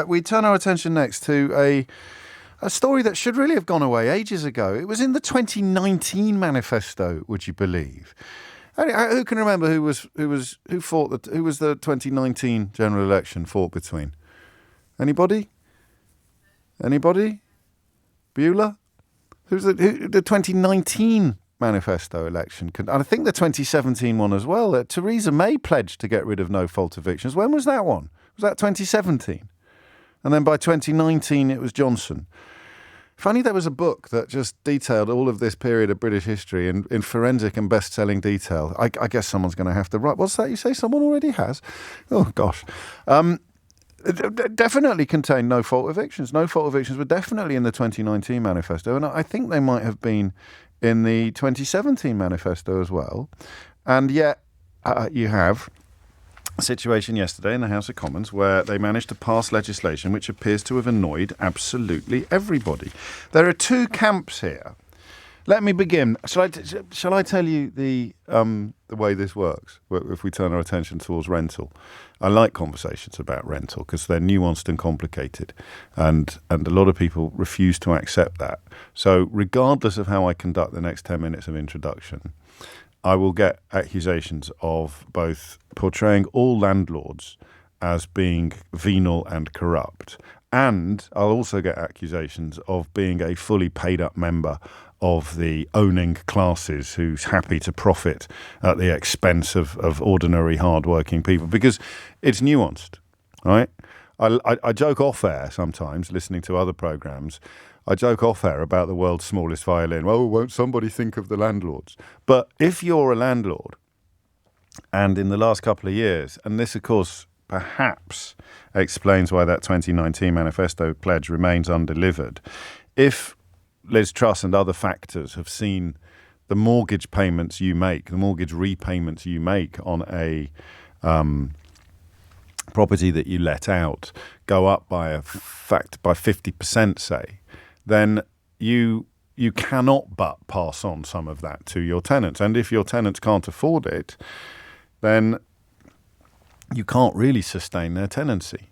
We turn our attention next to a story that should really have gone away ages ago. It was in the 2019 manifesto, would you believe? Who can remember who was the 2019 general election fought between? Anybody? Bueller? Who's the 2019 manifesto election? And I think the 2017 one as well. Theresa May pledged to get rid of no-fault evictions. When was that one? Was that 2017? And then by 2019, it was Johnson. If only there was a book that just detailed all of this period of British history in forensic and best-selling detail. I guess someone's going to have to write. What's that you say? Someone already has? Oh, gosh. It definitely contained no-fault evictions. No-fault evictions were definitely in the 2019 manifesto, and I think they might have been in the 2017 manifesto as well. And yet, you have a situation yesterday in the House of Commons where they managed to pass legislation which appears to have annoyed absolutely everybody. There are two camps here. Let me begin. Shall I tell you the way this works? If we turn our attention towards rental, I like conversations about rental because they're nuanced and complicated, and a lot of people refuse to accept that. So, regardless of how I conduct the next 10 minutes of introduction, I will get accusations of both portraying all landlords as being venal and corrupt, and I'll also get accusations of being a fully paid up member of the owning classes who's happy to profit at the expense of ordinary hard-working people, because it's nuanced, right? I joke off air sometimes, listening to other programmes. I joke off air about the world's smallest violin. Oh, won't somebody think of the landlords? But if you're a landlord, and in the last couple of years, and this, of course, perhaps explains why that 2019 manifesto pledge remains undelivered, if Liz Truss and other factors have seen the mortgage payments you make, the mortgage repayments you make on a property that you let out go up by 50%, say, then you cannot but pass on some of that to your tenants. And if your tenants can't afford it, then you can't really sustain their tenancy.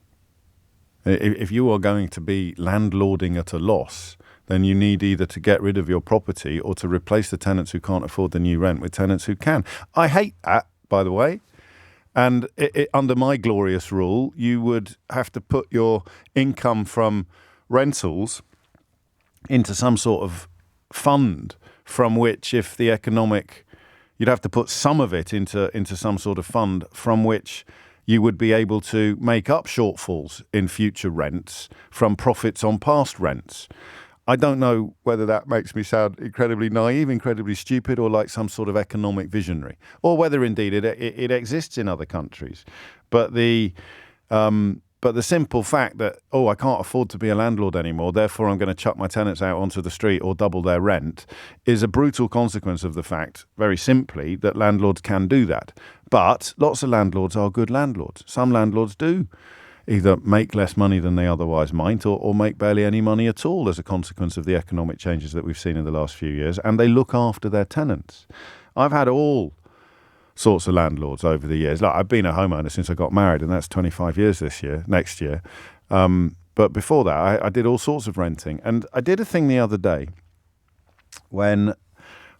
If you are going to be landlording at a loss, then you need either to get rid of your property or to replace the tenants who can't afford the new rent with tenants who can. I hate that, by the way. And under my glorious rule, you would have to put your income from rentals into some sort of fund from which, if the economic, you'd have to put some of it into some sort of fund from which you would be able to make up shortfalls in future rents from profits on past rents. I don't know whether that makes me sound incredibly naive, incredibly stupid, or like some sort of economic visionary, or whether indeed it exists in other countries. But the simple fact that, I can't afford to be a landlord anymore, therefore I'm going to chuck my tenants out onto the street or double their rent, is a brutal consequence of the fact, very simply, that landlords can do that. But lots of landlords are good landlords. Some landlords do either make less money than they otherwise might, or make barely any money at all as a consequence of the economic changes that we've seen in the last few years, and they look after their tenants. I've had all sorts of landlords over the years. Like, I've been a homeowner since I got married, and that's 25 years next year. But before that, I did all sorts of renting. And I did a thing the other day when,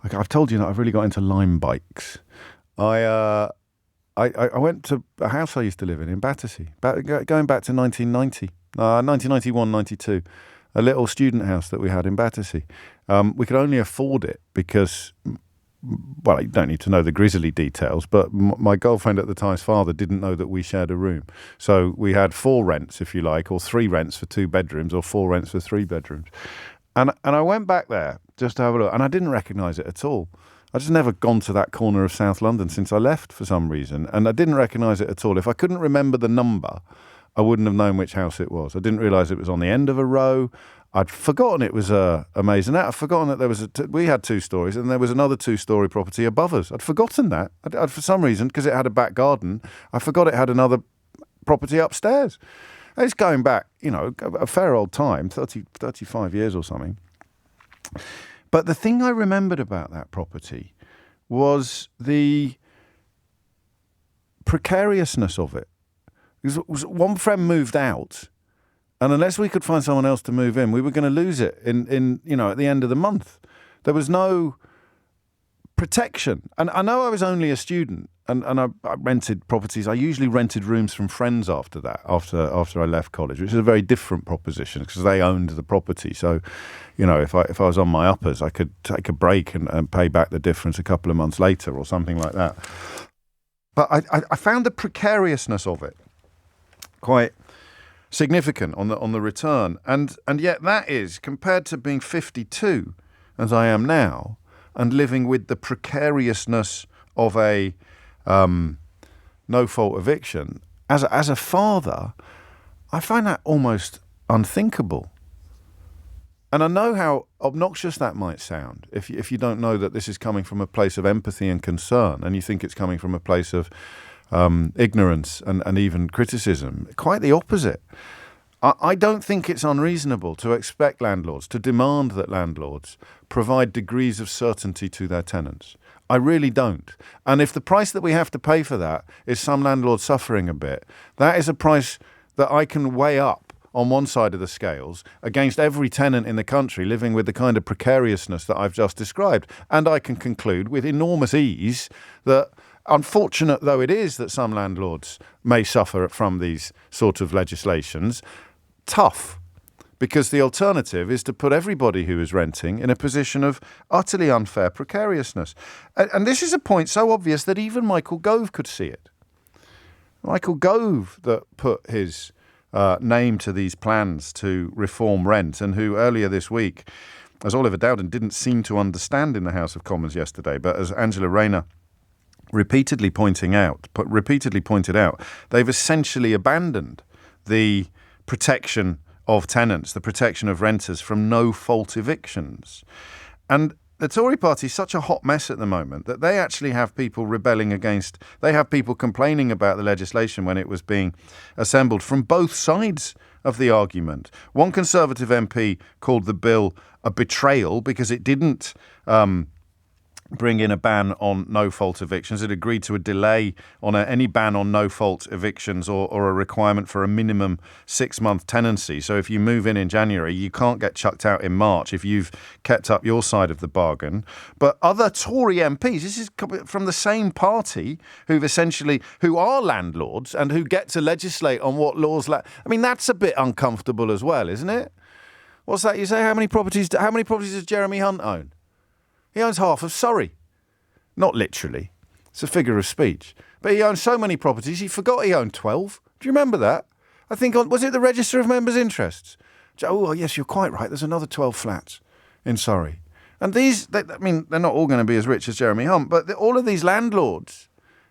I've told you that I've really got into Lime bikes. I went to a house I used to live in Battersea, going back to 1991, 92, a little student house that we had in Battersea. We could only afford it because, well, you don't need to know the grisly details, but my girlfriend at the time's father didn't know that we shared a room. So we had 4 rents, if you like, or 3 rents for 2 bedrooms, or 4 rents for 3 bedrooms. And I went back there just to have a look, and I didn't recognise it at all. I just never gone to that corner of South London since I left for some reason, and I didn't recognise it at all. If I couldn't remember the number, I wouldn't have known which house it was. I didn't realise it was on the end of a row. I'd forgotten it was a maisonette. I'd forgotten that there was we had 2 stories, and there was another 2-story property above us. I'd forgotten that. I'd for some reason, because it had a back garden, I forgot it had another property upstairs. And it's going back, a fair old time, 35 years or something. But the thing I remembered about that property was the precariousness of it. Because one friend moved out And unless we could find someone else to move in, we were going to lose it in at the end of the month. There was no protection. And I know I was only a student and I rented properties. I usually rented rooms from friends after that, after I left college, which is a very different proposition because they owned the property. So, if I was on my uppers, I could take a break and pay back the difference a couple of months later or something like that. But I found the precariousness of it quite significant on the return. And yet that is, compared to being 52, as I am now, and living with the precariousness of a no-fault eviction, as a father, I find that almost unthinkable. And I know how obnoxious that might sound if you don't know that this is coming from a place of empathy and concern, and you think it's coming from a place of ignorance and even criticism. Quite the opposite. I don't think it's unreasonable to expect landlords, to demand that landlords provide degrees of certainty to their tenants. I really don't. And if the price that we have to pay for that is some landlord suffering a bit, that is a price that I can weigh up on one side of the scales against every tenant in the country living with the kind of precariousness that I've just described. And I can conclude with enormous ease that, unfortunate though it is that some landlords may suffer from these sort of legislations, tough, because the alternative is to put everybody who is renting in a position of utterly unfair precariousness. And this is a point so obvious that even Michael Gove could see it. Michael Gove, that put his name to these plans to reform rent, and who earlier this week, as Oliver Dowden didn't seem to understand in the House of Commons yesterday, but as Angela Rayner repeatedly pointed out, they've essentially abandoned the protection of tenants, the protection of renters from no-fault evictions. And the Tory party is such a hot mess at the moment that they actually have people rebelling against, they have people complaining about the legislation when it was being assembled from both sides of the argument. One Conservative MP called the bill a betrayal because it didn't bring in a ban on no-fault evictions. It agreed to a delay on any ban on no-fault evictions or a requirement for a minimum 6-month tenancy. So if you move in January, you can't get chucked out in March if you've kept up your side of the bargain. But other Tory MPs, this is from the same party who are landlords and who get to legislate on what laws... I mean, that's a bit uncomfortable as well, isn't it? What's that? You say, how many properties does Jeremy Hunt own? He owns half of Surrey. Not literally. It's a figure of speech. But he owns so many properties, he forgot he owned 12. Do you remember that? I think, was it the Register of Members' Interests? Oh, yes, you're quite right. There's another 12 flats in Surrey. And they're not all going to be as rich as Jeremy Hunt, but all of these landlords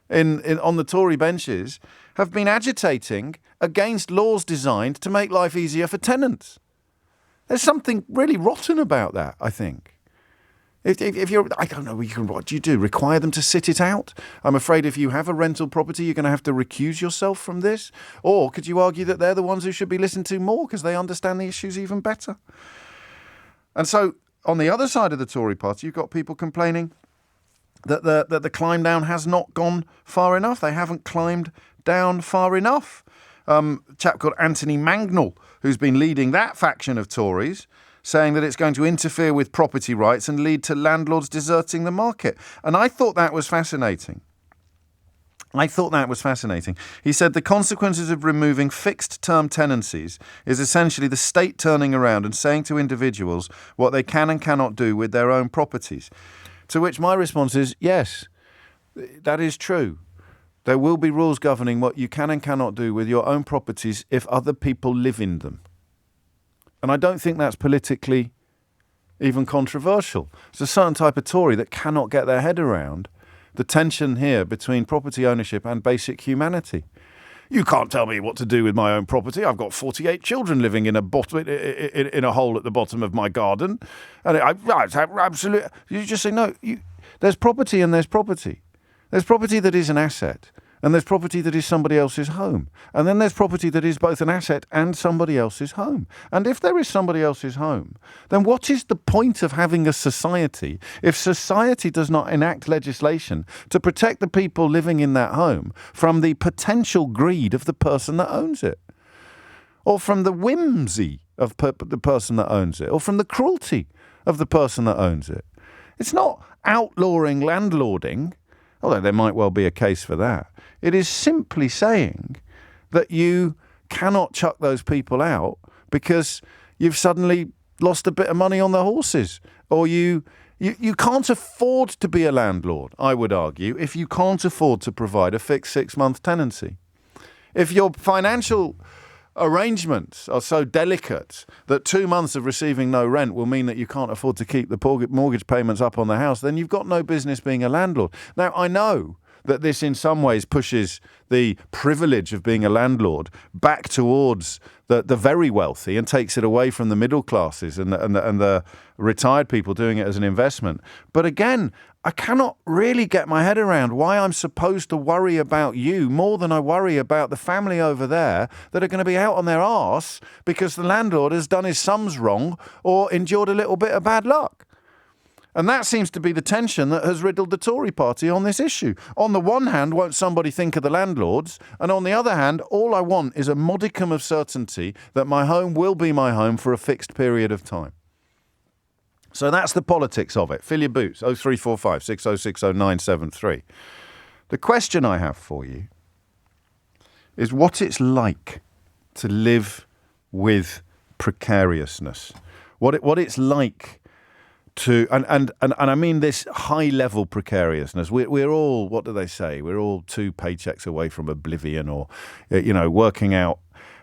on the Tory benches have been agitating against laws designed to make life easier for tenants. There's something really rotten about that, I think. If you're, I don't know, what do you do? Require them to sit it out? I'm afraid if you have a rental property, you're going to have to recuse yourself from this. Or could you argue that they're the ones who should be listened to more because they understand the issues even better? And so on the other side of the Tory party, you've got people complaining that the climb down has not gone far enough. They haven't climbed down far enough. A chap called Anthony Mangnall, who's been leading that faction of Tories, saying that it's going to interfere with property rights and lead to landlords deserting the market. And I thought that was fascinating. He said the consequences of removing fixed-term tenancies is essentially the state turning around and saying to individuals what they can and cannot do with their own properties. To which my response is, yes, that is true. There will be rules governing what you can and cannot do with your own properties if other people live in them. And I don't think that's politically even controversial. It's a certain type of Tory that cannot get their head around the tension here between property ownership and basic humanity. You can't tell me what to do with my own property. I've got 48 children living in a hole at the bottom of my garden. And absolutely, you just say, no, there's property and there's property. There's property that is an asset. And there's property that is somebody else's home. And then there's property that is both an asset and somebody else's home. And if there is somebody else's home, then what is the point of having a society if society does not enact legislation to protect the people living in that home from the potential greed of the person that owns it? or from the whimsy of the person that owns it, or from the cruelty of the person that owns it. It's not outlawing landlording, although there might well be a case for that. It is simply saying that you cannot chuck those people out because you've suddenly lost a bit of money on the horses, or you can't afford to be a landlord, I would argue, if you can't afford to provide a fixed 6-month tenancy. If your financial arrangements are so delicate that 2 months of receiving no rent will mean that you can't afford to keep the mortgage payments up on the house, then you've got no business being a landlord. Now, I know that this in some ways pushes the privilege of being a landlord back towards the very wealthy and takes it away from the middle classes and the retired people doing it as an investment. But again, I cannot really get my head around why I'm supposed to worry about you more than I worry about the family over there that are going to be out on their arse because the landlord has done his sums wrong or endured a little bit of bad luck. And that seems to be the tension that has riddled the Tory party on this issue. On the one hand, won't somebody think of the landlords? And on the other hand, all I want is a modicum of certainty that my home will be my home for a fixed period of time. So that's the politics of it. Fill your boots, 0345 6060 973. The question I have for you is what it's like to live with precariousness. What it's like to, and I mean this high-level precariousness. We're all, what do they say? We're all 2 paychecks away from oblivion, or, working out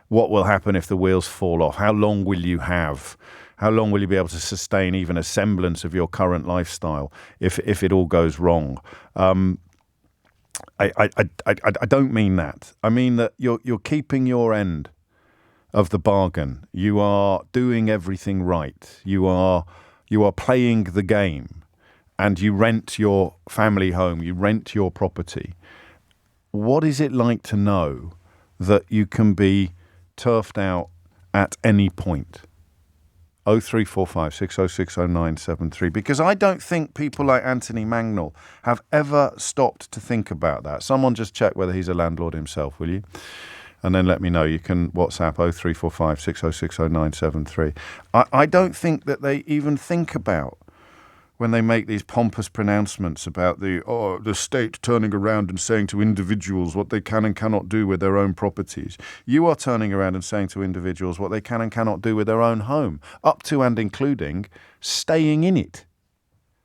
what will happen if the wheels fall off. How long will you have? How long will you be able to sustain even a semblance of your current lifestyle if it all goes wrong? I don't mean that. I mean that you're keeping your end of the bargain. You are doing everything right. You are playing the game, and you rent your family home, you rent your property. What is it like to know that you can be turfed out at any point? 0345 6060 973. Because I don't think people like Anthony Mangnall have ever stopped to think about that. Someone just check whether he's a landlord himself, will you? And then let me know. You can WhatsApp 0345 6060 973. I don't think that they even think about, when they make these pompous pronouncements about the state turning around and saying to individuals what they can and cannot do with their own properties. You are turning around and saying to individuals what they can and cannot do with their own home, up to and including staying in it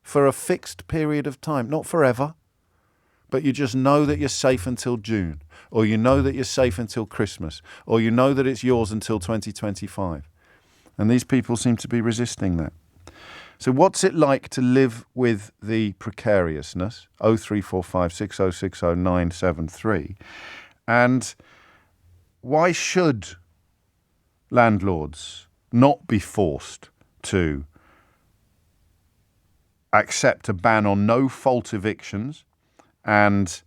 for a fixed period of time, not forever. But you just know that you're safe until June, or you know that you're safe until Christmas, or you know that it's yours until 2025. And these people seem to be resisting that. So what's it like to live with the precariousness? 0345 6060 973. And why should landlords not be forced to accept a ban on no-fault evictions and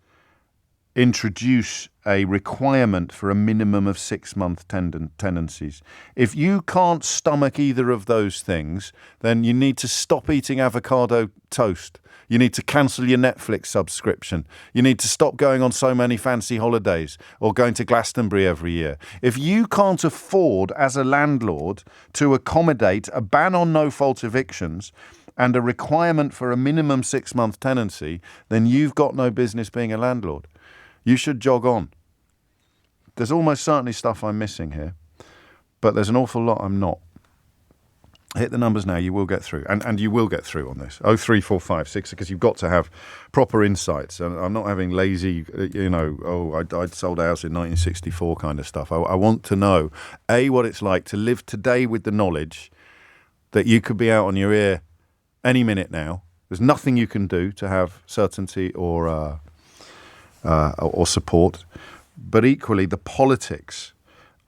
introduce a requirement for a minimum of 6-month tenancies? If you can't stomach either of those things, then you need to stop eating avocado toast. You need to cancel your Netflix subscription. You need to stop going on so many fancy holidays or going to Glastonbury every year. If you can't afford, as a landlord, to accommodate a ban on no-fault evictions and a requirement for a minimum 6-month tenancy, then you've got no business being a landlord. You should jog on. There's almost certainly stuff I'm missing here, but there's an awful lot I'm not. Hit the numbers now, you will get through. And you will get through on this. 0345 60, because you've got to have proper insights. And I'm not having lazy, I'd sold a house in 1964 kind of stuff. I want to know, A, what it's like to live today with the knowledge that you could be out on your ear any minute now. There's nothing you can do to have certainty or support. But equally, the politics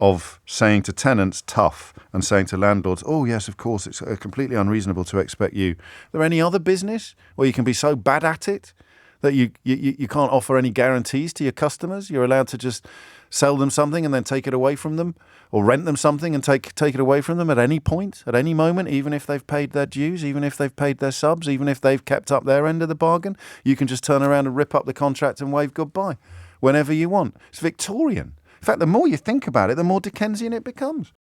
of saying to tenants, tough, and saying to landlords, oh, yes, of course, it's completely unreasonable to expect you. Is there any other business where you can be so bad at it that you can't offer any guarantees to your customers? You're allowed to just sell them something and then take it away from them, or rent them something and take it away from them at any point, at any moment, even if they've paid their dues, even if they've paid their subs, even if they've kept up their end of the bargain. You can just turn around and rip up the contract and wave goodbye whenever you want. It's Victorian. In fact, the more you think about it, the more Dickensian it becomes.